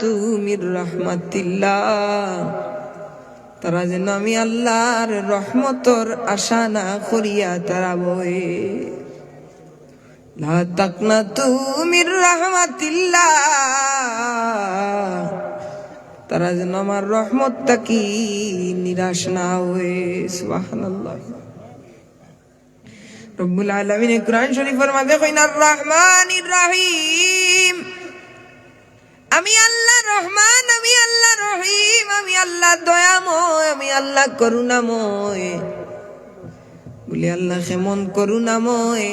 তাকনাতু মির রাহমাতিল্লাহ, তারা যেন আমি আল্লাহর রহমতর আশা না করিয়া তারা বয়ে। লা তাকনাতু মির রাহমাতিল্লাহ, তারা যেন আমার রহমত তাকি নিরাশ না হয়ে। সুবহানাল্লাহ। রব্বুল আলামিন কুরআন শরীফের মধ্যে কইন আর রহমানির রহিম, আমি আল্লাহ রহমান, আমি আল্লাহ রহিম, আমি আল্লাহ দয়াময়, আমি আল্লাহ করুণাময়। বলি আল্লাহ কেমন করুণাময়।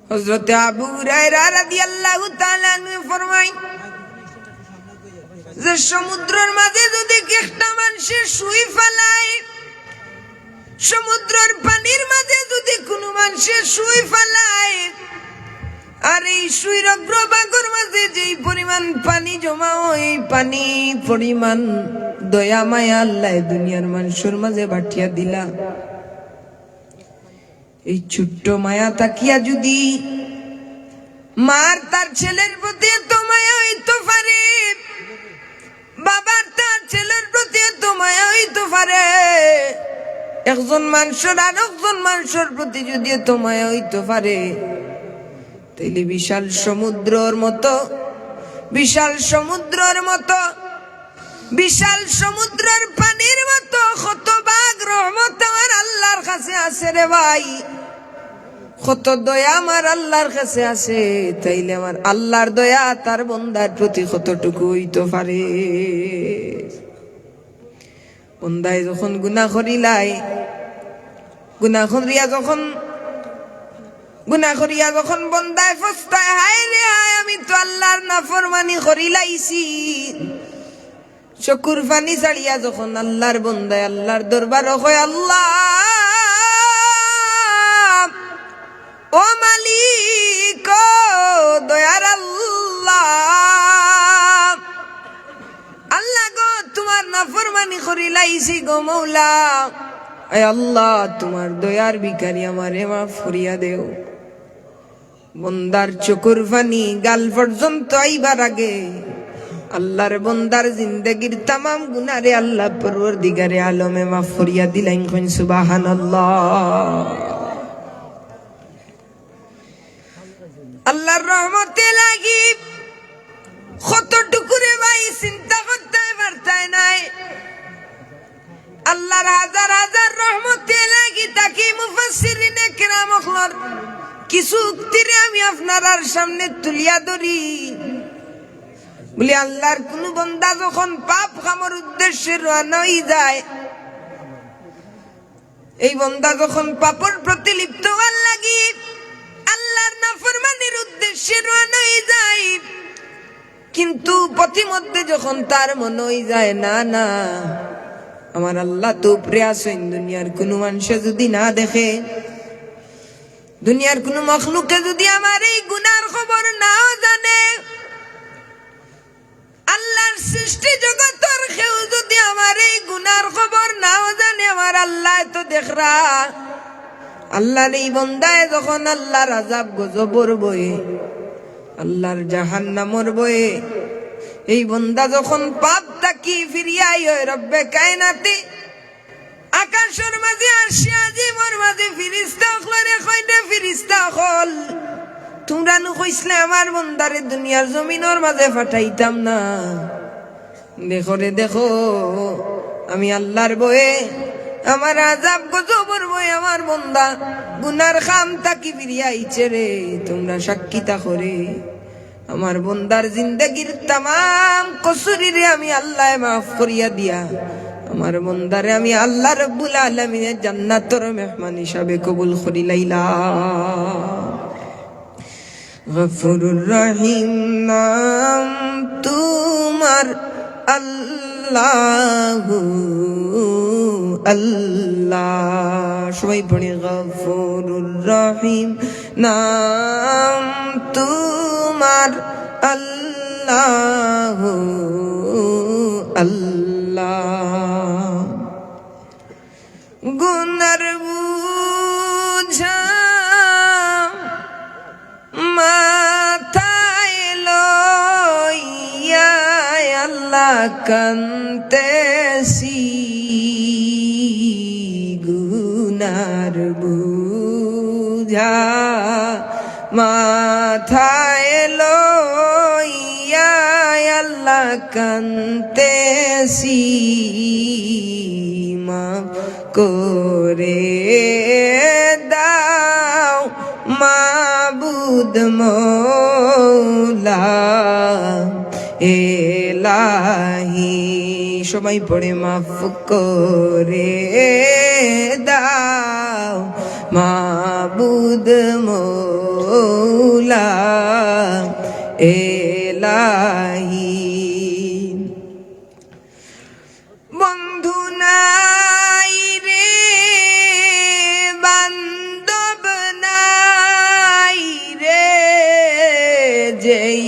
হযরত আবু হুরায়রা রাদিয়াল্লাহু তাআলা আনহু ফরমায় যে সমুদ্রের মাঝে যদি একটা মানুষের শুই ফেলায়, সমুদ্রের পানির মাঝে যদি কোনো মানুষের শুই ফেলায়, আর এই শুইর অগ্রভাগের মাঝে যেই পরিমাণ পানি জমা হয়, পানি পরিমাণ দয়া মায়া আল্লাহ দুনিয়ার মানুষের মাঝে বাটিয়া দিলা। এই ছোট্ট মায়া তাকিয়া যদি মার তার ছেলের প্রতি এত মায়া হইতে পারে, বাবার তার ছেলের প্রতি এত মায়া হইতে পারে, একজন মানুষের আর একজন মানুষের প্রতি যদি এত মায়া হইতে পারে, তাইলে বিশাল সমুদ্রের মতো, বিশাল সমুদ্রের মতো, বিশাল সমুদ্রের পানির মতো কত ভাগ রহমত আমার আল্লাহর কাছে আছে রে ভাই, কত দয়া আমার আল্লাহর কাছে আছে। তাইলে আমার আল্লাহর দয়া তার বান্দার প্রতি কতটুকু হইতে পারে। বান্দায় যখন গুনাহ করিলাই, গুনাহ করিয়া যখন বন্দায় ফস্তায়, হায় রে হায়, আমি তো আল্লাহর নাফরমানি করিলাইছি, চকুর পানি ছাড়িয়া যখন আল্লাহর বন্দায় আল্লাহর দরবার হয়, আল্লাহ ও মালিক, ও দয়ার আল্লাহ, আল্লাহ গো তোমার নাফরমানি করিলাইছি গো মৌলা, আয় আল্লাহ তোমার দয়ার ভিখারি আমারে মাফ করিয়া দেও। বন্দার চোখের পানি গাল পর্যন্ত আইবার আগে আল্লাহর বন্দার জিন্দেগির তামাম গুনারে আল্লাহ পরওয়ারদিগারে আলমে মাফ করিয়া দিলেন। কইন সুবহানাল্লাহ। আল্লাহর রহমতে লাগি কতটুকু রে ভাই চিন্তা করতে পারতাই নাই। আল্লাহর হাজার হাজার রহমতে লাগি তাকে মুফাসসিরিনে কিরাম হকলর কিছু উক্তিরে আমি আপনার সামনে তুলিয়া ধরি। বলি আল্লাহর কোন বান্দা যখন পাপ কামের উদ্দেশ্যে রওনা হয়ে যায়, এই বান্দা যখন পাপের প্রতি লিপ্ত হওয়ার লাগি আল্লাহর নাফরমানির উদ্দেশ্যে রওনা হয়ে যায়, কিন্তু পথিমধ্যে যখন তার মনে হয়ে যায় না না আমার আল্লাহ তো উপরে আছেন, দুনিয়ার কোনো মানুষে যদি না দেখে, দুনিয়ার কোনো মখলুকে যদি আমার এই গুনার খবর নাও জানে, আল্লাহর সৃষ্টি জগতের কেউ যদি আমার এই গুনার খবর নাও জানে, আমার আল্লাহ তো দেখরা। আল্লাহর এই বন্দায় যখন আল্লাহর আযাব গজবর বয়ে, আল্লাহর জাহান্নামের বয়ে, এই বন্দা যখন পাপ তাকি ফিরিয়াই হয় রব্বে কায়নাতে, আকাশের মাঝে আসিয়া জীবর মাঝে ফিরিস্তা হলরে কইতে, ফিরিস্তা হল তোমরা নু কইসলে আমার বন্দারে দুনিয়ার জমিনের মাঝে ফাটাইতাম না। দেখো রে দেখো, আমি আল্লাহর বয়ে, আমার আযাব গজবর বয়ে আমার বন্দা গুনার খাম তাকি ফিরিয়াইছে রে। তোমরা সাক্ষী থাকো রে, আমার বন্দার জিন্দেগির তামাম কসুরিরে আমি আল্লাহ মাফ করিয়া দিয়া আমার বন্দারে আমি আল্লাহ রব্বুল আলামিনের জান্নাতের মেহমান হিসাবে কবুল করি লাইলাম। গফুরুর রহিম নাম তোমার আল্লাহু আল্লাহ। সবাই পড়ি গফুরুর রহিম নাম তোমার আল্লাহু আল্লাহ। গুনার বুঝা মাথায় লইয়া আল্লাহ কান্তেছি গুনার বুঝা মাথায় লইয়া আল্লাহ কান্তেছি মাফ করে দাও মাবুদ মৌলা এলাহি সবাই পড়ে মাফ করে দাও মাবুদ মৌলা এলাহি বন্ধু নাই রে বান্ধব নাই রে যেই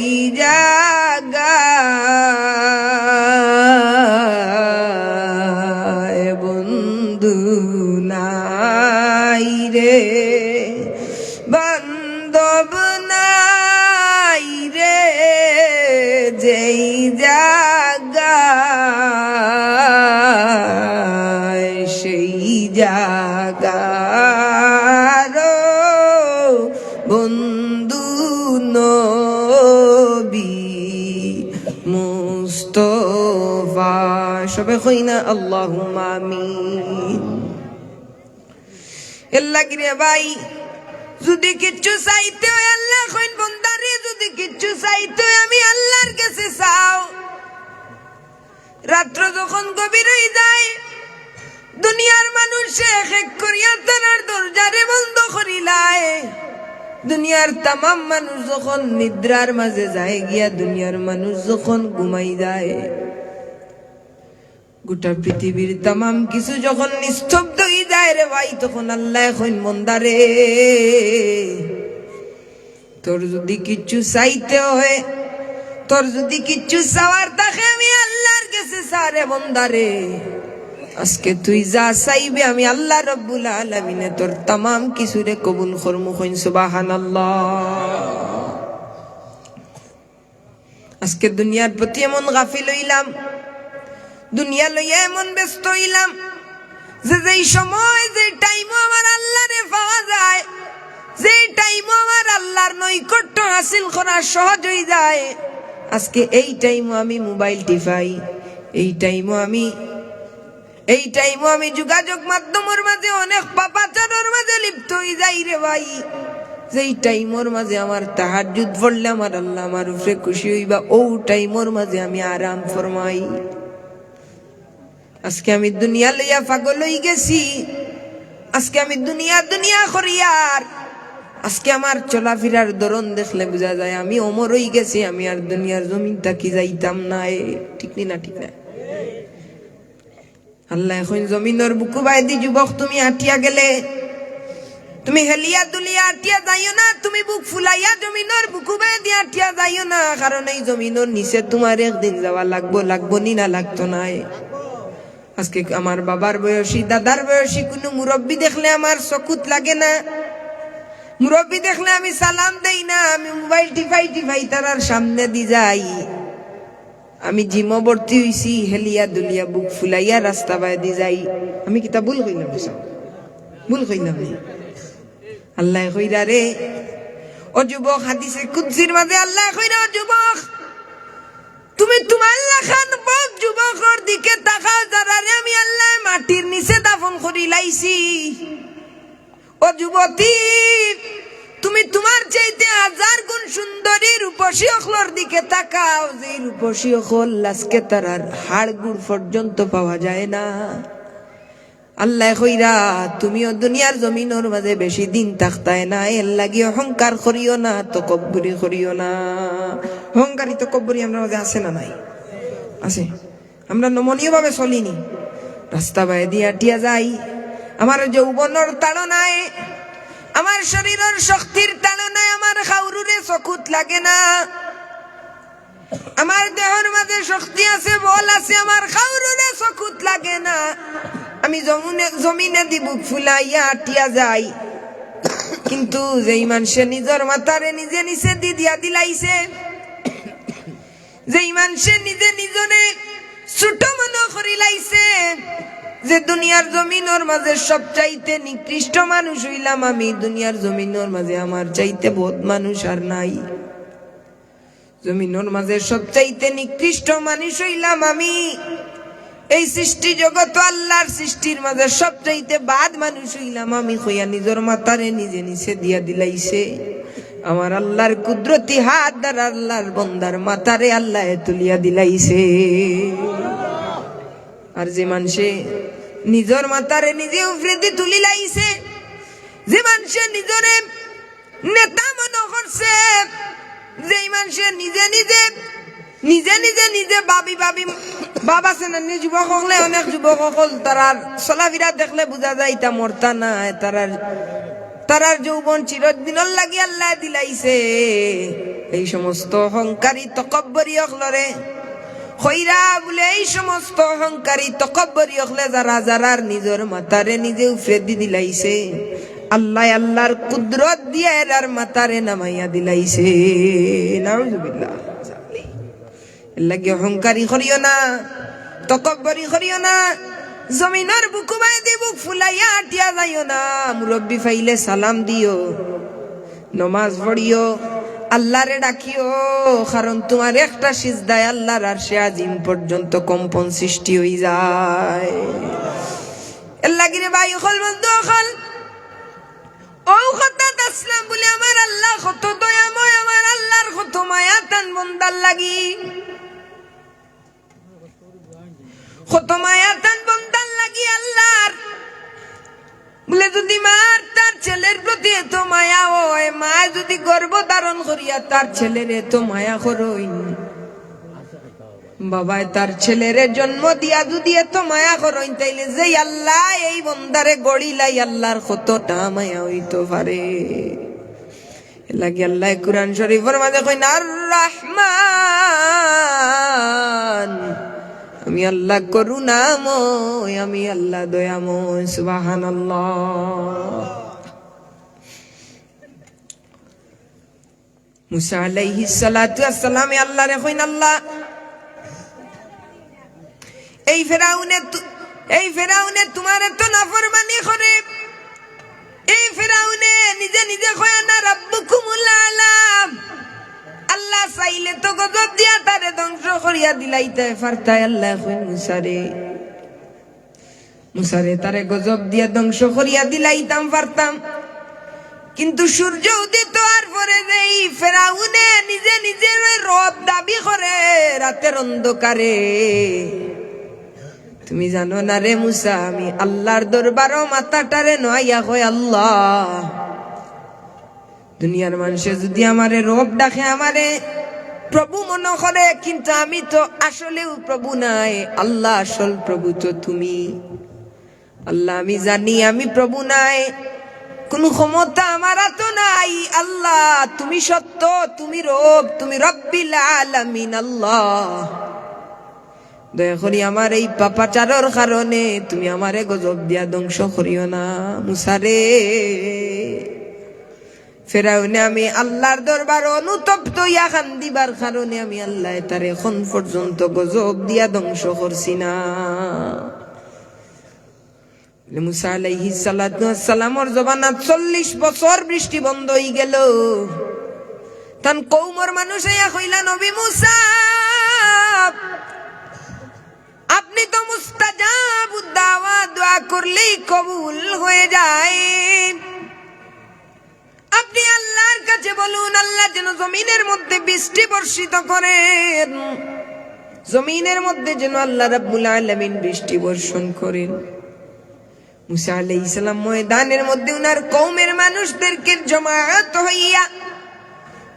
জায়গায় বন্ধু নাই রে বান্ধব নাই রে যেই জায়গায় সেই জায়গার বন্ধু নবী মুস্তফা সবে কই না আল্লাহুম্মা আমিন আল্লাহ গিরে ভাই যদি কিচ্ছু চাইতে হয় আল্লাহ কইন বন্দারে যদি কিচ্ছু চাইতে হয় আমি আল্লাহর কাছে চাও রাত্র যখন গভীর হয়ে যায় দুনিয়ার মানুষ এক এক করিয়া তার দরজারে বন্ধ করিলায় দুনিয়ার তামাম মানুষ যখন নিদ্রার মাঝে যায় গিয়া দুনিয়ার মানুষ যখন ঘুমাই যায় গোটা পৃথিবীর তামাম কিছু যখন নিস্তব্ধ হয়ে যায় রে ভাই তখন আল্লাহ এখন মন্দারে তোর যদি কিচ্ছু চাইতে হয় তোর যদি কিচ্ছু চাওয়ার থাকে আমি আল্লাহর কাছে সারে মন্দারে আজকে তুই যা চাইবে আমি আল্লাহ রব্বুল আলামিনে তোর তামাম কিছুরে কবুল করমু কইন সুবহানাল্লাহ আজকে দুনিয়ার প্রতি এমন গাফিল হইলাম দুনিয়া লইয়া এমন ব্যস্ত হইলাম যে যেই সময় যে টাইমও আমার আল্লাহরে পাওয়া যায় যে টাইমও আমার আল্লাহর নৈকট্য হাসিল করা সহজ হয়ে যায় আজকে এই টাইমও আমি মোবাইল টিপাই এই টাইমও আমি যোগাযোগ মাধ্যমের মাঝে অনেক পাপাচারের মাঝে লিপ্ত হয়ে যাই রে ভাই যেই টাইমর মাঝে আমার তাহাজ্জুদ পড়লে আমার আল্লাহ আমার উপরে খুশি হইবা ও টাইমর মাঝে আমি আরাম ফরমাই আজকে আমি দুনিয়া লইয়া পাগল হয়ে গেছি আজকে আমি দুনিয়া করিয়ার আজকে আমার চলাফেরার ধরন দেখলে বোঝা যায় আমি অমর হয়ে গেছি আমি আর দুনিয়ার জমিনটা কি যাইতাম না ঠিক না আল্লাহ এখন জমিনের বুকু বাইদি যুবক তুমি আটিয়া গেলে তুমি হেলিয়া দুলিয়া আটিয়া যাইও না তুমি বুক ফুলাইয়া জমিনের বুকু বাইদি আটিয়া যাইও না কারণ এই জমিনের নিচে তোমার একদিন যাওয়া লাগবো নি না লাগতো না আজকে আমার বাবার বয়সী দাদার বয়সী কোনো মুরব্বী দেখলে আমার চকুত লাগে না মুরব্বী দেখলে আমি সালাম দেই না আমি মোবাইল টিপাই তার সামনে দি যাই আমি জিমবর্তী হইছি হেলিয়া দুলিয়া বুক ফুলাইয়া রাস্তা বাই দি যাই আমি কিতা ভুল কইলাম আল্লাহ কইরা রে ও যুবক হাদিসে কুদসির মাঝে আল্লাহ কইরা ও যুবক তুমি তোমার লাখান বক যুবকর দিকে তাকাও যারা রে আমি আল্লাহ মাটির নিচে দাফন করি লাইছি ও যুবতী তুমি তোমার চাইতে 1000 গুণ সুন্দরী রূপসী অখলর দিকে তাকাও যে রূপসী অখল আজকে তার হাড় গুড় পর্যন্ত পাওয়া যায় না আল্লাহ কইরা তুমিও দুনিয়ার জমিনের মাঝে বেশি দিন থাকতায় না এর লাগি অহংকার করিও না তকব্বুরি করিও না অহংকারী তকব্বুরি আমরা মাঝে আছে না নাই আছে আমরা নমনীয় ভাবে চলিনি রাস্তা বাই দিয়া টিয়া যাই আমার যৌবনের তাড়নায় আমার শরীরের শক্তির তাড়নায় আমার খাউরুরে চকুত লাগে না আমার দেহের মাঝে শক্তি আছে বল আছে আমার খাউরুরে চকুত লাগে না আমি জমিনে দি বুক ফুলাইয়া আটিয়া যাই কিন্তু যেই মানুষে নিজের মাথারে নিজে নিচে দি দিয়া দিলাইছে যে মানুষে নিজে নিজরে ছোট মনে করি লাইছে, যে দুনিয়ার জমিনের মাঝে সবচাইতে নিকৃষ্ট মানুষ হইলাম আমি, দুনিয়ার জমিনের মাঝে আমার চাইতে বদ মানুষ আর নাই, জমিনের মাঝে সবচাইতে নিকৃষ্ট মানুষ হইলাম আমি, এই সৃষ্টি জগৎ আল্লাহর সৃষ্টির মাঝে সবচাইতে বাদ মানুষ হইলাম আমি কইয়া নিজের মাথারে নিজে নিচে দিয়া দিলাইছে। আমার আল্লাহর কুদরতি হাত দ্বারা আল্লাহর বন্দার মাথারে আল্লাহ তুলিয়া দিলাইছে। আর যে মানুষে নিজের মাথারে নিজে উপরে দিয়ে তুলি লাইছে, যে মানুষে নিজরে নেতা মনে করছে, যে মানুষে নিজে নিজে নিজে নিজে নিজে ভাবি ভাবি বাবা আছে না, যুবক হলে অনেক যুবক হল তারার চলাফেরা দেখলে বোঝা যায় এটা মরতা না, তারার যৌবন চিরদিনের লাগি আল্লাহ দিলাইছে। এই সমস্ত অহংকারী তকব্বরি হলরে খৈরা বলে, এই সমস্ত অহংকারী তকব্বরি হলে যারা যারার নিজের মাথারে নিজে উপরে দি দিলাইছে, আল্লাহ আল্লাহর কুদরত দিয়ে এর মাথারে নামাইয়া দিলাইছে। নাউজুবিল্লাহ। লাগি অহংকারী করিও না, তকব্বরি করিও না, জমিনের বুকু বাইদে বুক ফুলাইয়া আটিয়া যাইও না, মুরব্বী ফাইলে সালাম দিও, নমাজ পড়িও, আল্লাহরে ডাকিও, কারণ তোমার একটা সিজদায় আল্লাহর আরশে আজিম পর্যন্ত কম্পন সৃষ্টি হয়ে যায়। এর লাগি রে ভাই হল বন্ধু হল ও কথা আসলাম বলে আমার আল্লাহ কত দয়াময়, আমার আল্লাহর কত মায়া টান বন্দার লাগি, কত মায়া টান বন্দার লাগি আল্লাহর বলে। যদি মার তার ছেলের প্রতি এত মায়া হয়, মা যদি গর্ভ ধারণ করিয়া তার ছেলের এত মায়া করই, বাবায় তার ছেলের জন্ম দিয়া যদি এত মায়া করই, তাইলে যে আল্লাহ এই বন্দারে গড়িলাই আল্লাহর কতটা মায়া হইতে পারে। লাগি আল্লাহ কুরআন শরীফের মাঝে কই না, আর রহমান, আমি আল্লাহ করুণাময়, আমি আল্লাহ দয়াময়। সুবহানাল্লাহ। মুসা আলাইহিস সালাতু ওয়াস সালাম আল্লাহ রে কইন, আল্লাহ এই ফেরাউনে তোমার তো নাফরমানি করে, এই ফেরাউনে নিজে নিজে কয় না রাব্বুকুমুল আলা, আল্লাহ চাইলে তো গজব দিয়া তারে ধ্বংস করিয়া দিলাইতে পারতাই। আল্লাহ কইন মুসারে তারে গজব দিয়া ধ্বংস করিয়া দিলাইতাম পারতাম, কিন্তু সূর্য উদিত হওয়ার পরে যেই ফেরাউনে নিজে নিজে রব দাবি করে রাতের অন্ধকারে, তুমি জানো না রে মুসা, আমি আল্লাহর দরবারও মাথাটারে নয়া কয় আল্লাহ, দুনিয়ার মানুষে যদি আমারে রব ডাকে, আমারে প্রভু মনে করে, কিন্তু আমি তো আসলেও প্রভু নাই, আল্লাহ আসল প্রভু তো তুমি। আল্লাহ আমি জানি আমি প্রভু নাই, কোন ক্ষমতা আমার তো নাই, আল্লাহ তুমি সত্য, তুমি রব, তুমি রব্বিল আলামিন। আল্লাহ দয়া করি আমার এই পাপাচারের কারণে তুমি আমারে গজব দিয়া ধ্বংস করিও না। মুসারে ফেরাউনে আমি আল্লাহর দরবার অনুতপ্ত ইয়া কান্দিবার কারণে আমি আল্লাহ তারে এখন পর্যন্ত গজব দিয়া ধ্বংস করছি না। মুসা আলাইহিস সালাতু ওয়াস সালামের জবানাত 40 বছর বৃষ্টি বন্ধ হয়ে গেল। তান কওমের মানুষ আইয়া কইলা, নবী মুসা আপনি তো মুস্তাজাবুদ দাওয়া, দোয়া করলেই কবুল হয়ে যায়, আপনি আল্লাহর কাছে বলুন আল্লাহ যেন জমিনের মধ্যে বৃষ্টি বর্ষিত করেন, জমিনের মধ্যে যেন আল্লাহ রাব্বুল আলামিন বৃষ্টি বর্ষণ করেন। মুসা আলাইহিস সালাম ময়দানের মধ্যে উনার কওমের মানুষদেরকে জমায়েত হইয়া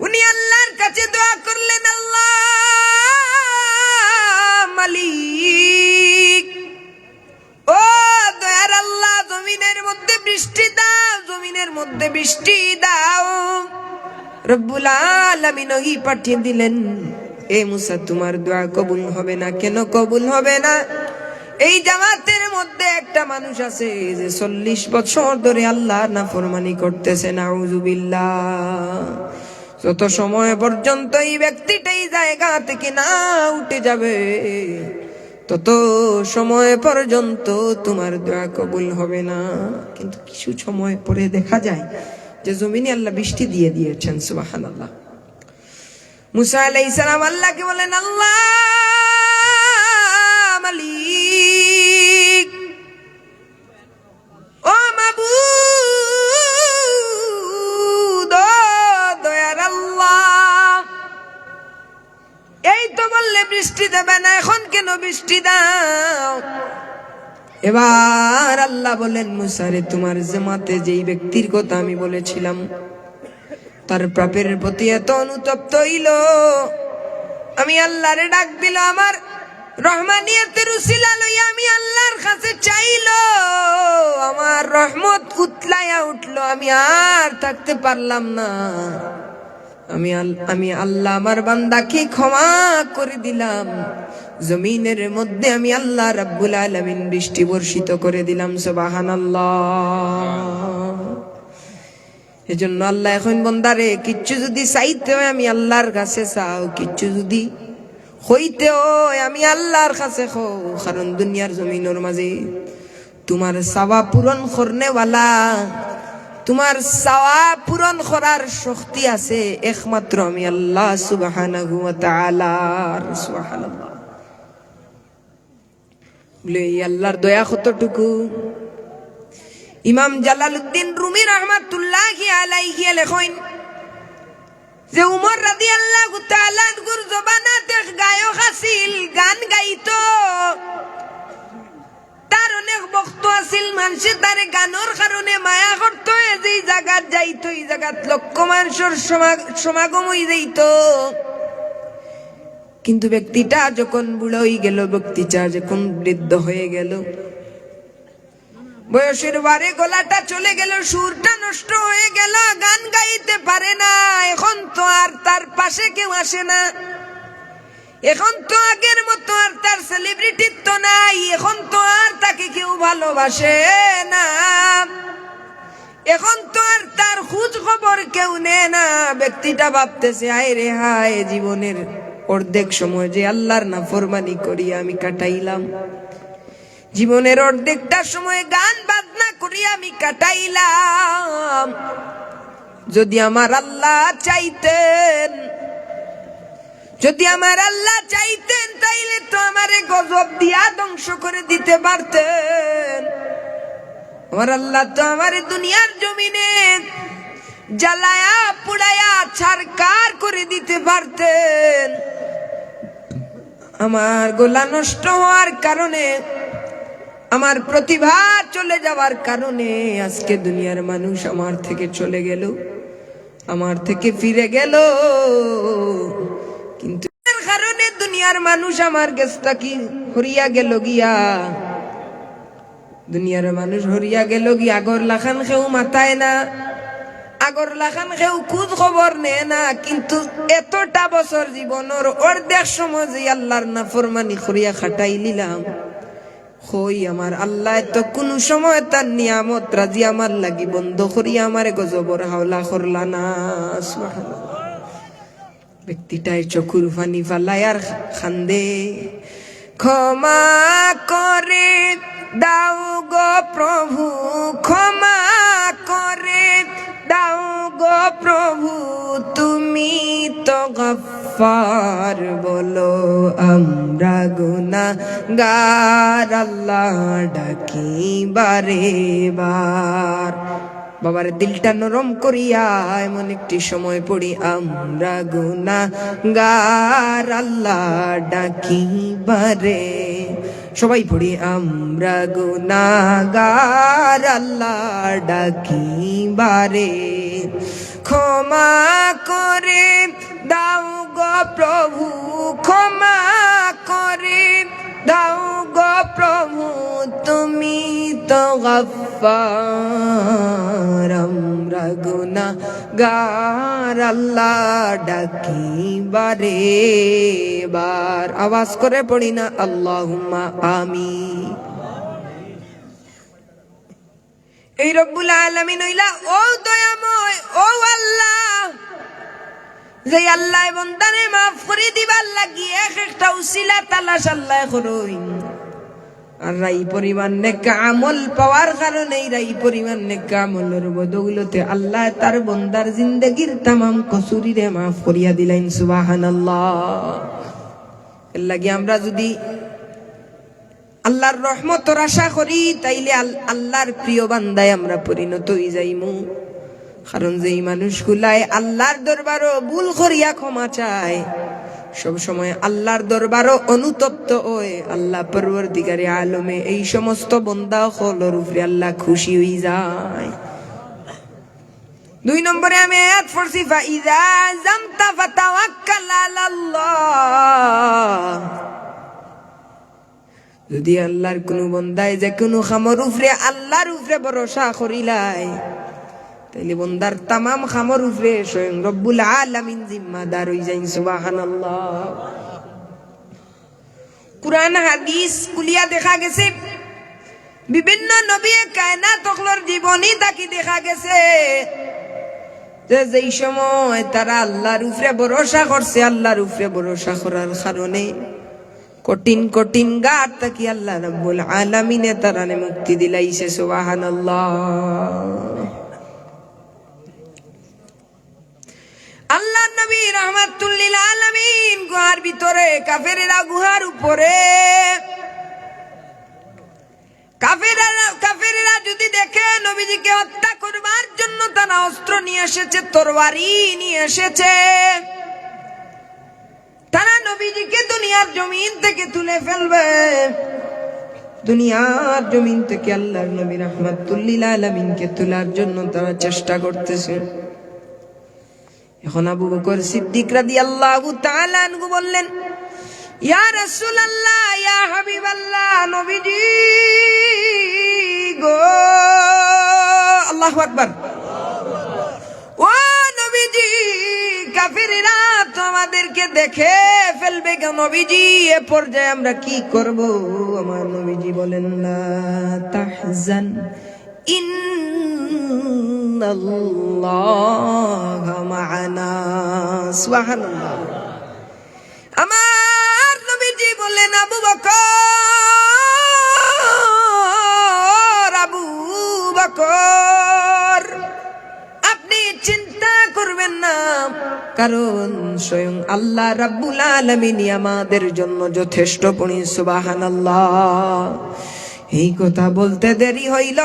উনি আল্লাহর কাছে দোয়া করলেন, আল্লাহ মালিক, ও দয়ার আল্লাহ, জমিনের মধ্যে বৃষ্টি দাও, জমিনের মধ্যে বৃষ্টি দাও। রব্বুল আলামিন ওহী পাঠিয়ে দিলেন, এ মুসা তোমার দোয়া কবুল হবে না। কেন কবুল হবে না? এই জামাতের মধ্যে একটা মানুষ আছে যে 40 বছর ধরে আল্লাহর নাফরমানি করতেছে। নাউজুবিল্লাহ। যত সময় পর্যন্ত এই ব্যক্তিটা এই জায়গা থেকে না উঠে যাবে তত সময় পর্যন্ত তোমার দোয়া কবুল হবে না। কিন্তু কিছু সময় পরে দেখা যায় যে জমিনে আল্লাহ বৃষ্টি দিয়ে দিয়েছেন। সুবহানাল্লাহ। মুসা আলাইহিস সালাম আল্লাহকে বলেন, আল্লাহ মালিক, ও মাবুদ, ও দয়ার আল্লাহ, এই তো বললে বৃষ্টি দেবে না, এখন কেন বৃষ্টি দাও? এবার আল্লাহ বলেন, মুসা রে, তোমার জামাতে যেই ব্যক্তির কথা আমি বলেছিলাম তার পাপের প্রতি এত অনুতপ্ত হইল, আমি আল্লাহরে ডাক দিল, আমার রহমানিয়তের উসিলা লইয়া আমি আল্লাহর কাছে চাইল, আমার রহমত উতলাইয়া উঠলো, আমি আর থাকতে পারলাম না, আমি আল্লাহ আমার বান্দাকে ক্ষমা করে দিলাম, জমিনের মধ্যে আমি আল্লাহ রাব্বুল আলামিন বৃষ্টি বর্ষিত করে দিলাম। সুবহানাল্লাহ। এজন্য আল্লাহ এখন বান্দারে কিচ্ছু যদি চাইতে হয় আমি আল্লাহর কাছে চাও, কিচ্ছু যদি হইতে হয় আমি আল্লাহর কাছে হও, কারণ দুনিয়ার জমিনের মাঝে তোমার চাওয়া পূরণ করনেওয়ালা, তোমার চাওয়া পূরণ করার শক্তি আছে একমাত্র আমি আল্লাহ সুবহানাহু ওয়া তাআলা। সুবহানাল্লাহ। বলে আল্লাহর দয়া কতটুকু। ইমাম জালালউদ্দিন রুমি রাহমাতুল্লাহি আলাইহি লেখেন যে উমর রাদিয়াল্লাহু তাআলা আনহুর জবানাতে গায়ক আছিল, গান গাইতো, তার অনেক ভক্ত আছিল, মানুষে তারে গানের কারণে মায়া করতো, যেই জায়গাত যাইতো এই জায়গাত লক্ষ মানুষের সমাগম হয়ে যাইত। কিন্তু ব্যক্তিটা যখন বুড়ো হয়ে গেল, ব্যক্তিটা যখন বৃদ্ধ হয়ে গেল, বয়সের বারে গলাটা চলে গেল, সুরটা নষ্ট হয়ে গেল, গান গাইতে পারে না, এখন তো আর তার পাশে কেউ আসে না, এখন তো আগের মতো আর তার সেলিব্রিটিত্ব নাই, এখন তো আর তাকে কেউ ভালোবাসে না, এখন তো আর তার খোঁজ খবর কেউ নেয় না। ব্যক্তিটা ভাবতেছে, আয় রে হায়, জীবনের অর্ধেক সময় যে আল্লাহর নাফরমানি করি আমি কাটাইলাম, জীবনের অর্ধেকটা সময় গান বাজনা করি আমি কাটাইলাম, যদি আমার আল্লাহ চাইতেন, যদি আমার আল্লাহ চাইতেন তাইলে তো আমারে গজব দিয়া ধ্বংস করে দিতে পারতেন। আমার আল্লাহ তো আমারে দুনিয়ার জমিনে জ্বালায়া পুড়ায়া ছারকার করে দিতে পারতেন। আমার গলা নষ্ট হওয়ার কারণে, আমার প্রতিভা চলে যাওয়ার কারণে আজকে দুনিয়ার মানুষ আমার থেকে চলে গেল, আমার থেকে ফিরে গেল, কিন্তু এর কারণে দুনিয়ার মানুষ আমার গেছটা কি হরিয়া গেল গিয়া, দুনিয়ার মানুষ হরিয়া গেল গিয়া, আগর লাখান কেউ মাথায় না, আগর লাখান কেউ খোঁজ খবর নেয় না, কিন্তু এতটা বছর জীবনের অর্ধেক সময় যে আল্লাহর নাফরমানি করিয়া খাটাই নিলাম, হই আমার আল্লাহ তো কোন সময় তার নিয়ামত রাজি আমার লাগি বন্ধ করিয়া আমারে গজবর হাওলা করলা না। সুবহানাল্লাহ। ব্যক্তিটাই চকুর পানি ফালাই আর খান্দে, ক্ষমা করে দাও গো প্রভু, ক্ষমা করে দাও গো প্রভু, তুমি তো গফফার, বলো আমরা গুনাহগার, আল্লাহ ডাকি বারে বার। বাবার দিলটা নরম করিয়া এমন একটি সময় পড়ি, আমরা গুনাহগার, আল্লাহ ডাকি বারে, সবাই পড়ি, আমরা গুনাহগার, আল্লাহ ডাকি বারে, ক্ষমা করে দাও গো প্রভু, ক্ষমা করে দাও গো প্রভু, তুমি তো গফফার, আমরা গুনাহগার, আল্লাহ ডাকি বারে বার। আওয়াজ করে পড়ি না আল্লাহুম্মা আমিন। এই রব্বুল আলামিন হইলা ও দয়াময়, ও আল্লাহ, যে আল্লাহ বন্দারে মাফ করে দিবার লাগি এক একটা উসিলা তালাশ আল্লাহ করইন। আর এই পরিমাণ নেক আমল পাওয়ার কারণে এই পরিমাণ নেক আমলের বদৌলতে আল্লাহ তার বন্দার জিন্দেগীর তামাম কসুরিরে মাফ করিয়া দিলেন। সুবহানাল্লাহ। এর লাগি আমরা যদি আল্লাহর রহমতের আশা করি তাইলে আল্লাহর প্রিয় বান্দায় আমরা পরিণত হয়ে যাইমু। কারণ যেই মানুষগুলাই আল্লাহর দরবারও ভুল করিয়া ক্ষমা চায়, সব সময় আল্লাহর দরবারও অনুতপ্ত হয়ে আল্লাহ পরবর্তীকারে আলমে এই সমস্ত বান্দা হলর উপরে আল্লাহ খুশি হয়ে যায়। 2 নম্বরে আমি আয়াত পড়ছি, ফাইযা জামতা ফাতাওয়াক্কাল আলাল্লাহ। যদি আল্লাহর কোন বান্দায় যে কোনো খামর উপরে আল্লাহর উপরে ভরসা করিলাই, তাইলে বন্দার তামাম খামর উপরে স্বয়ং রব্বুল আলামিন জিম্মাদার হই যাই। সুবহানাল্লাহ। কুরআন হাদিস কুলিয়া দেখা গেছে, বিভিন্ন নবী কায়নাত তখলর জীবনী তাকি দেখা গেছে যে যেই সময় তারা আল্লাহর উপরে ভরসা করছে, আল্লাহর উপরে ভরসা করার কারণে কঠিন কঠিন ঘাট থেকে আল্লাহ রব্বুল আলামিনে তারানে মুক্তি দিলাইছে। সুবহানাল্লাহ। আল্লাহ নবী রাহমাতুল লিল আলামিন গুহার ভিতরে, কাফেরেরা গুহার উপরে, কাফেরেরা যদি দেখে নবীজিকে হত্যা করবার জন্য তারা অস্ত্র নিয়ে এসেছে, তরবারি নিয়ে এসেছে, তারা নবীজিকে দুনিয়ার জমিন থেকে তুলে ফেলবে। দুনিয়ার জমিন থেকে আল্লাহর নবী রাহমাতুল লিল আলামিনকে তোলার জন্য তারা চেষ্টা করতেছে। এখন আবু বকর সিদ্দিক রাদিয়াল্লাহু তাআলা আনহু বললেন, ইয়া রাসূলুল্লাহ, ইয়া হাবিবাল্লাহ, নবীজি গো, আল্লাহু আকবার, ও নবীজি, কাফেররা তো আমাদেরকে দেখে ফেলবে গো নবীজি, এ পর্যায়ে আমরা কি করব? আমার নবীজি বলেন, লা তাহজান ইন্নাল্লাহ মা'ানা। সুবহানাল্লাহ। আমার নবীজি বলেন, আবু বকর, আপনি চিন্তা করবেন না, কারণ স্বয়ং আল্লাহ রাব্বুল আলামিন আমাদের জন্য যথেষ্ট। পড়ি সুবহানাল্লাহ। এই কথা বলতে দেরি হইল,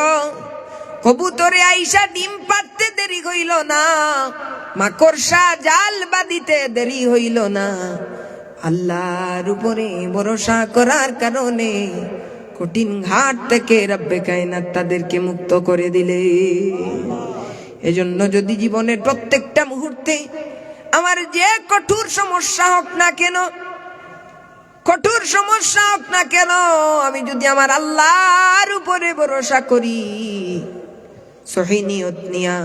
কবুতরে আইসা ডিম পাড়তে দেরি হইল না, মাকড়সা জাল বাঁধিতে দেরি হইল না, আল্লাহর উপরে ভরসা করার কারণে কঠিন ঘাট থেকে রব্বে কায়নাত তাদেরকে মুক্ত করে দিলে। এজন্য যদি জীবনের প্রত্যেকটা মুহূর্তে আমার যে কঠোর সমস্যা হোক না কেন, কঠোর সমস্যা হোক না কেন, আমি যদি আমার আল্লাহর উপরে ভরসা করি, সহি নিয়ত নিয়া,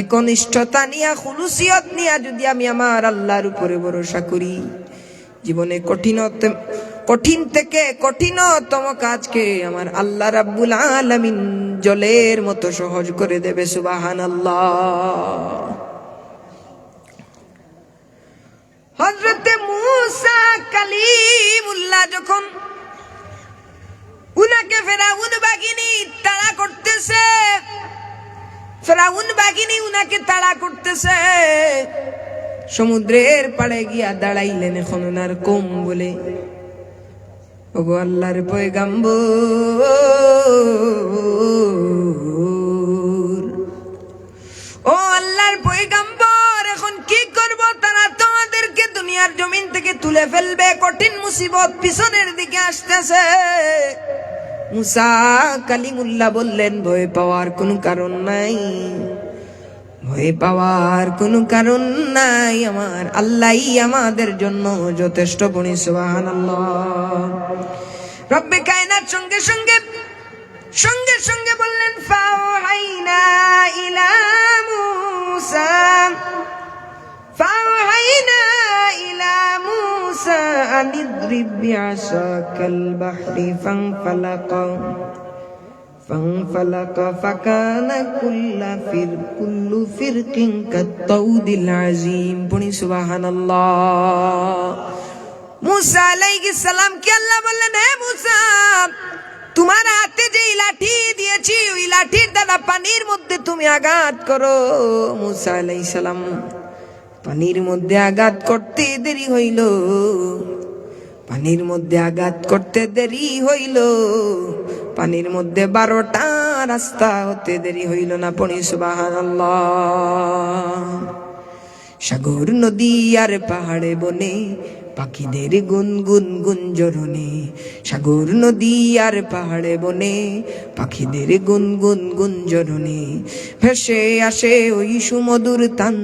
একনিষ্ঠতা নিয়া, খুলুসিয়ত নিয়া যদি আমি আমার আল্লাহর উপরে ভরসা করি, জীবনে কঠিন থেকে কঠিনতম কাজকে আমার আল্লাহ রাব্বুল আলামিন জলের মতো সহজ করে দেবে। সুবহানাল্লাহ। হযরতে মূসা কালিমুল্লাহ যখন উনাকে ফেরাউন বাহিনী তাড়া করতেছে, ফেরাউন বাহিনী উনাকে তাড়া করতেছে, সমুদ্রের পাড়ে গিয়া দাঁড়াইলেন এখন ওনার কম বলে, ওগো আল্লাহর পয়গাম্বর, ও আল্লাহর পয়গাম্বর, এখন কি করব? তারা তোমাদেরকে দুনিয়ার জমিন থেকে তুলে ফেলবে, কঠিন মুসিবত পিছনের দিকে আসতেছে। মূসা কালিমুল্লাহ বললেন, ভয় পাওয়ার কোনো কারণ নাই, ভয় পাওয়ার কোনো কারণ নাই, আমার আল্লাহই আমাদের জন্য যথেষ্ট। পড়ি সুবহানাল্লাহ। রব্বে কায়নাত সঙ্গে সঙ্গে বললেন, ফাওহাইনা ইলা মূসা, ফাওহাইনা ইলা মূসা আনিদ্রিব বিআসাকাল বাহরি ফানফালাকা فانفلق فكان كل فرق كالطود العظيم পড়ি সুবহানাল্লাহ। মুসা আলাইহিস সালাম কে আল্লাহ বললেন, হে মুসা, তোমার হাতে যে লাঠি দিয়েছি ওই লাঠির দ্বারা পানির মধ্যে তুমি আঘাত করো। মুসা আলাইহিস সালাম পানির মধ্যে আঘাত করতে দেরি হইল, পানির মধ্যে আঘাত করতে দেরি হইল, পানির মধ্যে 12টা রাস্তা হতে দেরি হইল না। পড়ি সুবহানাল্লাহ। সাগর নদী আর পাহাড়ে বনে পাখিদের গুনগুন গুঞ্জরণে, সাগর নদী আর পাহাড়ে বনে পাখিদের গুনগুন গুঞ্জরণে ভেসে আসে ওই সুমধুর তান,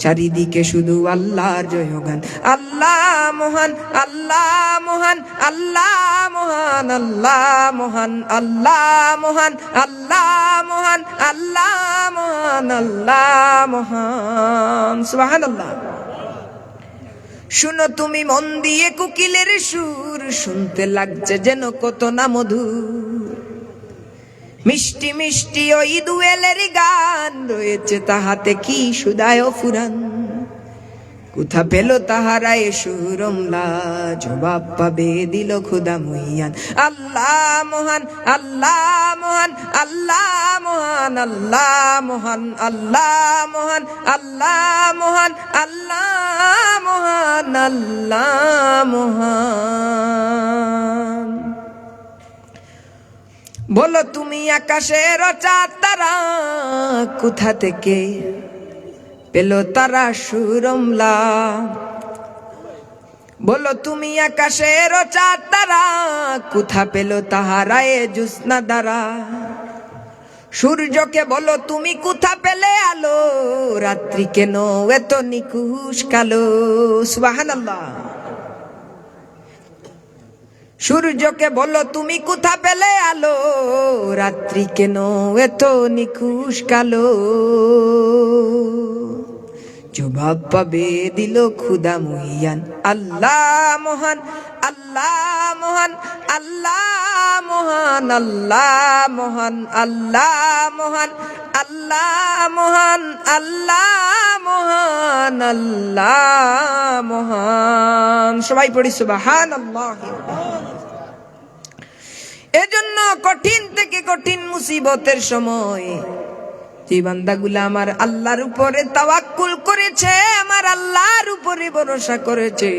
চারিদিকে শুধু আল্লাহর জয়গান। আল্লাহ মহান, আল্লাহ মহান, আল্লাহ মহান, আল্লাহ মহান, আল্লাহ মহান, আল্লাহ মহান, আল্লাহ মহান, আল্লাহ মহান। সুবহানাল্লাহ। শুনো তুমি মন দিয়ে কোকিলের সুর, শুনতে লাগছে যেন কত না মধুর। মিষ্টি মিষ্টি ওই দুয়েলের গান, রয়েছে তাহাতে কি সুদায় ফুরান। কোথা পেল তাহারা এ সুরমলা, জবাব পাবে দিল খোদা মুহিয়ান। আল্লাহ মহান, আল্লাহ মহান, আল্লাহ মহান, আল্লাহ মহান, আল্লাহ মহান, আল্লাহ মহান, আল্লাহ মহান, আল্লাহ মহান। বলো তুমি আকাশের চাঁদ তারা, কোথা থেকে পেল তারা সুরমলা। বলো তুমি আকাশের চাঁদ তারা, কোথা পেল তাহারা এ জ্যোৎস্না দ্বারা। সূর্যকে বলো তুমি কোথা পেলে আলো, রাত্রি কেন এত নিকুশ কালো। সুবহানাল্লাহ। সূর্যকে বলো তুমি কোথা পেলে আলো, রাত্রি কেন এত নিকুশ কালো। জবাব পাবে দিল খোদা মুহিয়ান। আল্লাহ মহান, আল্লাহ মহান, আল্লাহ মহান, আল্লাহ মহান, আল্লাহ মহান, আল্লাহ মহান, আল্লাহ মহান, আল্লাহ মহান। সবাই পড়ি সুবহানাল্লাহ। এজন্য কঠিন থেকে কঠিন মুসিবতের সময় যে বান্দাগুলা আমার আল্লাহর উপরে তাওয়াক্কুল করেছে, আমার আল্লাহর উপরে ভরসা করেছে,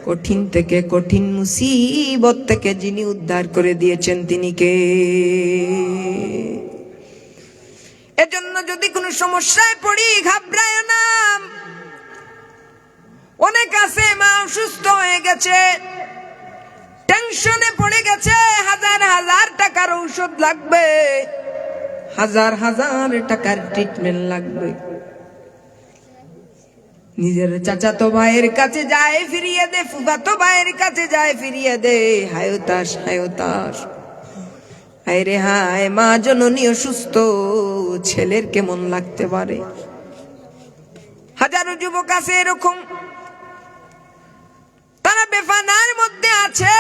কঠিন থেকে কঠিন মুসিবত থেকে যিনি উদ্ধার করে দিয়েছেন তিনি কে? এজন্য যদি কোনো সমস্যায় পড়ি ঘাবড়ায় না। অনেক আছে মা অসুস্থ হয়ে গেছে, টেনশনে পড়ে গেছে, হাজার হাজার টাকার ঔষধ লাগবে, হাজার হাজার টাকার ট্রিটমেন্ট লাগবে। নিজের চাচাতো ভাইয়ের কাছে যায় ফিরিয়ে দে, ফুফাতো ভাইয়ের কাছে যায় ফিরিয়ে দে। হায় হতাশ, হায় হতাশ, হায় রে হায়। মা জননী অসুস্থ, ছেলের কেমন লাগতে পারে? হাজারো যুবক আছে এরকম, তারা বেফানার মধ্যে আছে,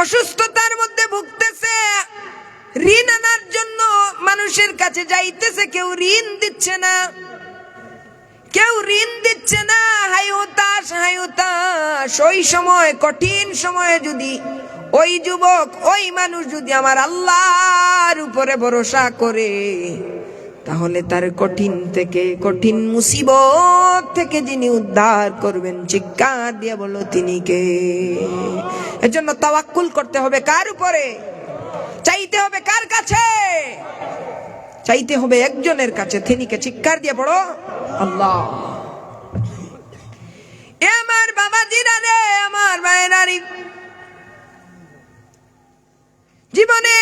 অসুস্থতার মধ্যে ভুগতেছে, ঋণ আনার জন্য মানুষের কাছে যাইতেছে, কেউ ঋণ দিচ্ছে না, কেউ ঋণ দিচ্ছে না। হায় হতাশ, হায় হতাশ। ওই সময়, কঠিন সময়ে যদি ওই যুবক, ওই মানুষ যদি আমার আল্লাহর উপরে ভরসা করে, তাহলে তার কঠিন থেকে কঠিন মুসিবত থেকে যিনি উদ্ধার করবেন, চিৎকার দিয়ে বলো তিনি কে? এজন্য তাওয়াক্কুল করতে হবে কার উপরে? চাইতে হবে কার কাছে? চাইতে হবে একজনের কাছে, তিনি কে? চিৎকার দিয়ে পড়ো আল্লাহ। এ আমার বাবাজিরা রে, আমার মায়েরা রে, জীবনে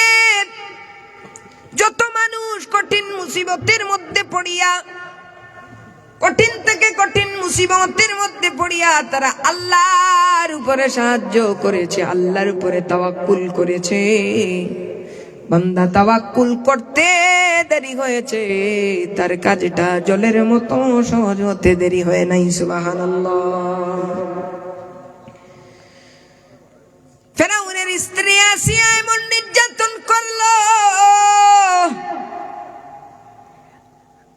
যত মানুষ কঠিন মুসিবতের মধ্যে পড়িয়া, কঠিন থেকে কঠিন মুসিবতের মধ্যে পড়িয়া তারা আল্লাহর উপরে সাহায্য করেছে, আল্লাহর উপরে তাওয়াক্কুল করেছে, বান্দা তাওয়াক্কুল করতে দেরি হয়েছে, তার কাজটা জলের মতো সহজ হতে দেরি হয় নাই। সুবহানাল্লাহ। ফেরাউনের স্ত্রী আসিয়া এমন নির্যাতন করলো,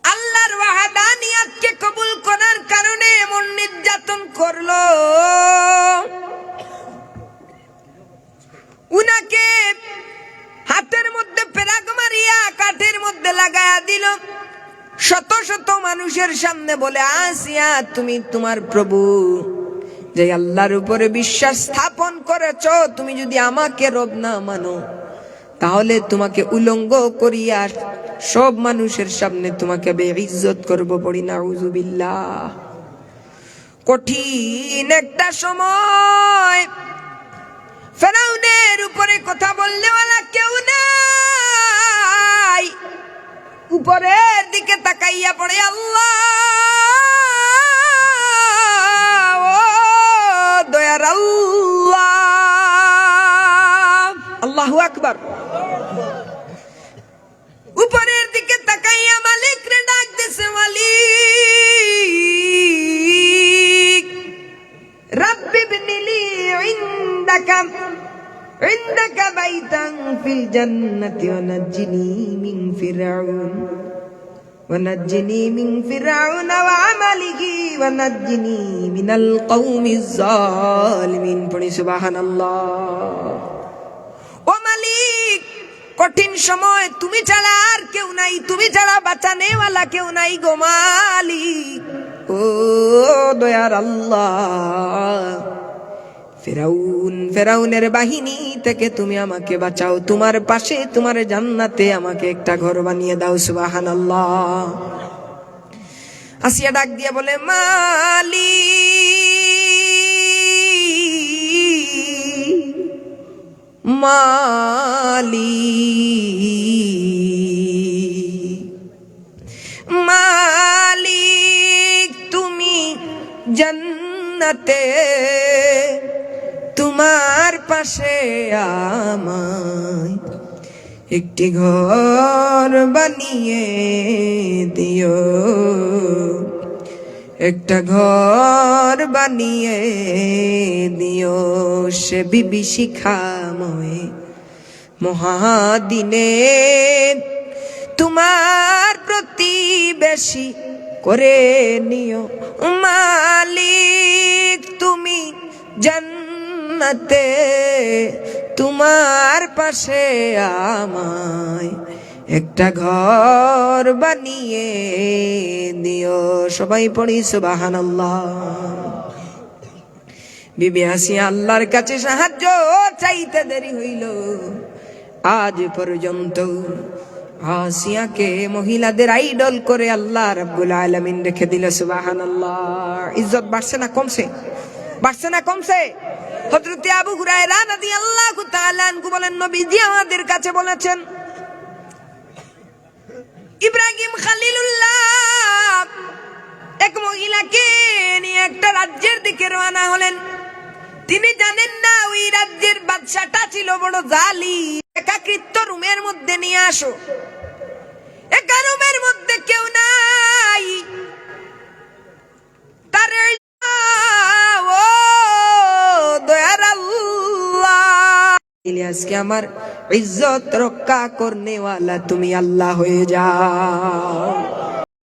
আল্লাহর ওয়াহদানিয়াতকে কবুল করার কারণে এমন নির্যাতন করলো, উনাকে হাতের মধ্যে পেরাক মারিয়া কাঠের মধ্যে লাগায়া দিল। শত শত মানুষের সামনে বলে, আসিয়া তুমি তোমার প্রভু যে আল্লাহর উপরে বিশ্বাস স্থাপন করেছো, তুমি যদি আমাকে রব না মানো তাহলে তোমাকে উলঙ্গ করিয়া সব মানুষের সামনে তোমাকে বেইজ্জত করব। পড়ি নাউযুবিল্লাহ। কঠিন একটা সময়, ফেরাউনের উপরে কথা বললে ওয়ালা কেউ নাই, উপরের দিকে তাকাইয়া পড়ে আল্লাহ, ও দয়ার আল্লাহ, আল্লাহু আকবার। উপরের দিকে তাকাইয়া মালিক রে ডাক দিছে, মালিক রাব্বি ইবনিলি ইনদাকা বাইতান ফিল জান্নাতি ওয়ানাজ্জিনি মিন ফিরআউন ওয়া আমালিহি ওয়ানাজ্জিনি মিনাল কওমিজ জালিমিন। পড়ি সুবহানাল্লাহ। ও মালিক, কঠিন সময় তুমি ছাড়া আর কেউ নাই, তুমি ছাড়া বাঁচানেওয়ালা কেউ নাই গো মালিক। ও দয়ার আল্লাহ, ফেরাউনের বাহিনী থেকে তুমি আমাকে বাঁচাও, তোমার পাশে তোমার জান্নাতে আমাকে একটা ঘর বানিয়ে দাও। সুবহানাল্লাহ। আসিয়া ডাক দিয়ে বলে, মালিক তুমি জান্নাতে তোমার পাশে আমায় একটি ঘর বানিয়ে দিও, একটা ঘর বানিয়ে দিও সে বিভীষিকাময় মহাদিনে, তোমার প্রতিবেশী করে নিও। মালিক তুমি জান্নাতে তোমার পাশে আমায় একটা ঘর বানিয়ে দিও। সবাই পড়ি সুবহানাল্লাহ। বিবি আসিয়া আল্লাহর কাছে সাহায্য চাইতে দেরি হইল, আজ পর্যন্ত আসিয়াকে মহিলাদের আইডল করে আল্লাহ রাব্বুল আলামিন রেখে দিল। সুবহানাল্লাহ। ইজ্জত বাড়ছে না কমছে? বাড়ছে না কমছে? হযরত আবু হুরায়রা রাদিয়াল্লাহু তাআলা আনহু বলেন, নবীজি আমাদের কাছে বলেছেন, ইব্রাহিম খলিলুল্লাহ এক মহিলাকে নিয়ে একটা রাজ্যের দিকে রওনা হলেন। তিনি জানেন না ওই রাজ্যের বাদশাটা ছিল বড় জালিম। একাকিত্ব রুমের মধ্যে নিয়ে আসো, একা রুমের মধ্যে কেউ নাই, তার ও দয়ার আল্লাহ, আজকে আমার ইজ্জত রক্ষা করনে ওয়ালা তুমি আল্লাহ হয়ে যাও।